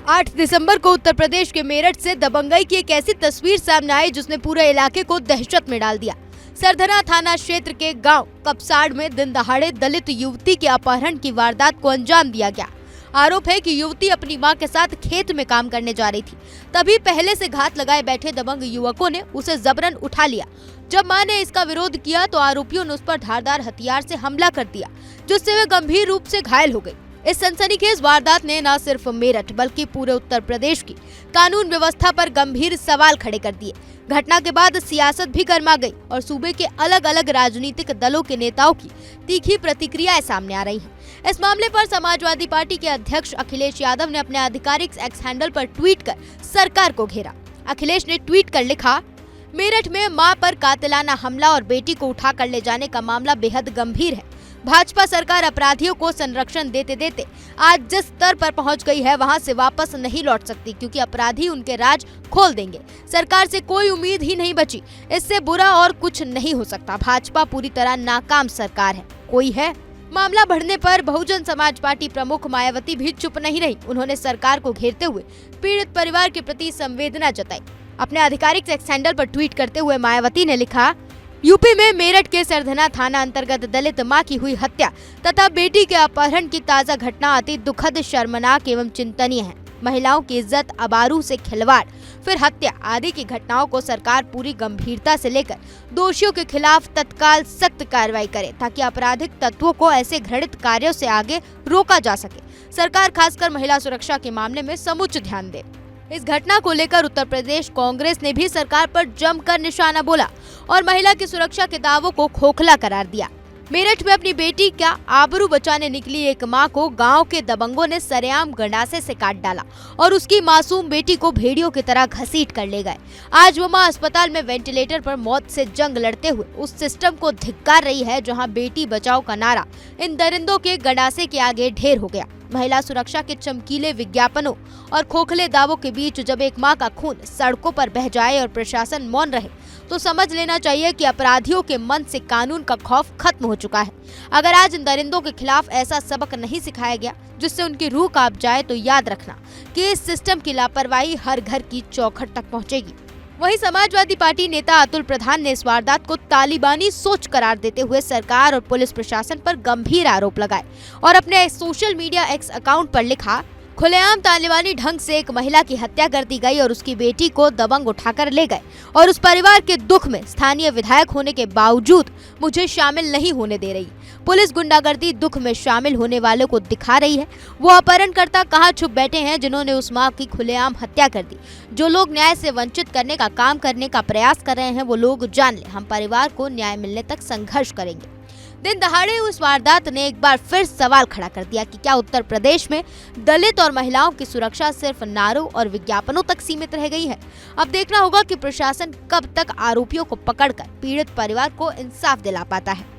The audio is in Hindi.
8 दिसंबर को उत्तर प्रदेश के मेरठ से दबंगई की एक ऐसी तस्वीर सामने आई जिसने पूरे इलाके को दहशत में डाल दिया। सरधना थाना क्षेत्र के गांव कपसाड़ में दिन दहाड़े दलित युवती के अपहरण की वारदात को अंजाम दिया गया। आरोप है कि युवती अपनी मां के साथ खेत में काम करने जा रही थी, तभी पहले से घात लगाए बैठे दबंग युवकों ने उसे जबरन उठा लिया। जब मां ने इसका विरोध किया तो आरोपियों ने उस पर धारदार हथियार से हमला कर दिया, जिससे वे गंभीर रूप से घायल हो गई। इस सनसनीखेज वारदात ने न सिर्फ मेरठ बल्कि पूरे उत्तर प्रदेश की कानून व्यवस्था पर गंभीर सवाल खड़े कर दिए। घटना के बाद सियासत भी गर्मा गई और सूबे के अलग अलग राजनीतिक दलों के नेताओं की तीखी प्रतिक्रियाएं सामने आ रही हैं। इस मामले पर समाजवादी पार्टी के अध्यक्ष अखिलेश यादव ने अपने आधिकारिक एक्स हैंडल पर ट्वीट कर सरकार को घेरा। अखिलेश ने ट्वीट कर लिखा, मेरठ में मां पर कातिलाना हमला और बेटी को उठा कर ले जाने का मामला बेहद गंभीर है। भाजपा सरकार अपराधियों को संरक्षण देते देते आज जिस स्तर पर पहुंच गई है वहां से वापस नहीं लौट सकती, क्योंकि अपराधी उनके राज खोल देंगे। सरकार से कोई उम्मीद ही नहीं बची, इससे बुरा और कुछ नहीं हो सकता। भाजपा पूरी तरह नाकाम सरकार है। कोई है? मामला बढ़ने पर बहुजन समाज पार्टी प्रमुख मायावती भी चुप नहीं रही। उन्होंने सरकार को घेरते हुए पीड़ित परिवार के प्रति संवेदना जताई। अपने आधिकारिक एक्स हैंडल पर ट्वीट करते हुए मायावती ने लिखा, यूपी में मेरठ के सरधना थाना अंतर्गत दलित मां की हुई हत्या तथा बेटी के अपहरण की ताजा घटना अति दुखद, शर्मनाक एवं चिंतनीय है। महिलाओं की इज्जत, आबरू से खिलवाड़, फिर हत्या आदि की घटनाओं को सरकार पूरी गंभीरता से लेकर दोषियों के खिलाफ तत्काल सख्त कार्रवाई करे, ताकि आपराधिक तत्वों को ऐसे घृणित कार्यों से आगे रोका जा सके। सरकार खासकर महिला सुरक्षा के मामले में समुचित ध्यान दे। इस घटना को लेकर उत्तर प्रदेश कांग्रेस ने भी सरकार पर जमकर निशाना बोला और महिला की सुरक्षा के दावों को खोखला करार दिया। मेरठ में अपनी बेटी का आबरू बचाने निकली एक मां को गांव के दबंगों ने सरेआम गंडासे से काट डाला और उसकी मासूम बेटी को भेड़ियों की तरह घसीट कर ले गए। आज वो मां अस्पताल में वेंटिलेटर पर मौत से जंग लड़ते हुए उस सिस्टम को धिक्कार रही है जहां बेटी बचाओ का नारा इन दरिंदों के गंडासे के आगे ढेर हो गया। महिला सुरक्षा के चमकीले विज्ञापनों और खोखले दावों के बीच जब एक मां का खून सड़कों पर बह जाए और प्रशासन मौन रहे, तो समझ लेना चाहिए कि अपराधियों के मन से कानून का खौफ खत्म हो चुका है। अगर आज इन दरिंदों के खिलाफ ऐसा सबक नहीं सिखाया गया जिससे उनकी रूह कांप जाए, तो याद रखना कि इस सिस्टम की लापरवाही हर घर की चौखट तक पहुंचेगी। वहीं समाजवादी पार्टी नेता अतुल प्रधान ने इस वारदात को तालिबानी सोच करार देते हुए सरकार और पुलिस प्रशासन पर गंभीर आरोप लगाए और अपने सोशल मीडिया एक्स अकाउंट पर लिखा, खुलेआम तालिबानी ढंग से एक महिला की हत्या कर दी गई और उसकी बेटी को दबंग उठाकर ले गए और उस परिवार के दुख में स्थानीय विधायक होने के बावजूद मुझे शामिल नहीं होने दे रही। पुलिस गुंडागर्दी दुख में शामिल होने वालों को दिखा रही है। वो अपहरणकर्ता कहाँ छुप बैठे हैं जिन्होंने उस मां की खुलेआम हत्या कर दी। जो लोग न्याय से वंचित करने का काम करने का प्रयास कर रहे हैं वो लोग जान ले, हम परिवार को न्याय मिलने तक संघर्ष करेंगे। दिन दहाड़े उस वारदात ने एक बार फिर सवाल खड़ा कर दिया कि क्या उत्तर प्रदेश में दलित और महिलाओं की सुरक्षा सिर्फ नारों और विज्ञापनों तक सीमित रह गई है। अब देखना होगा कि प्रशासन कब तक आरोपियों को पकड़कर पीड़ित परिवार को इंसाफ दिला पाता है।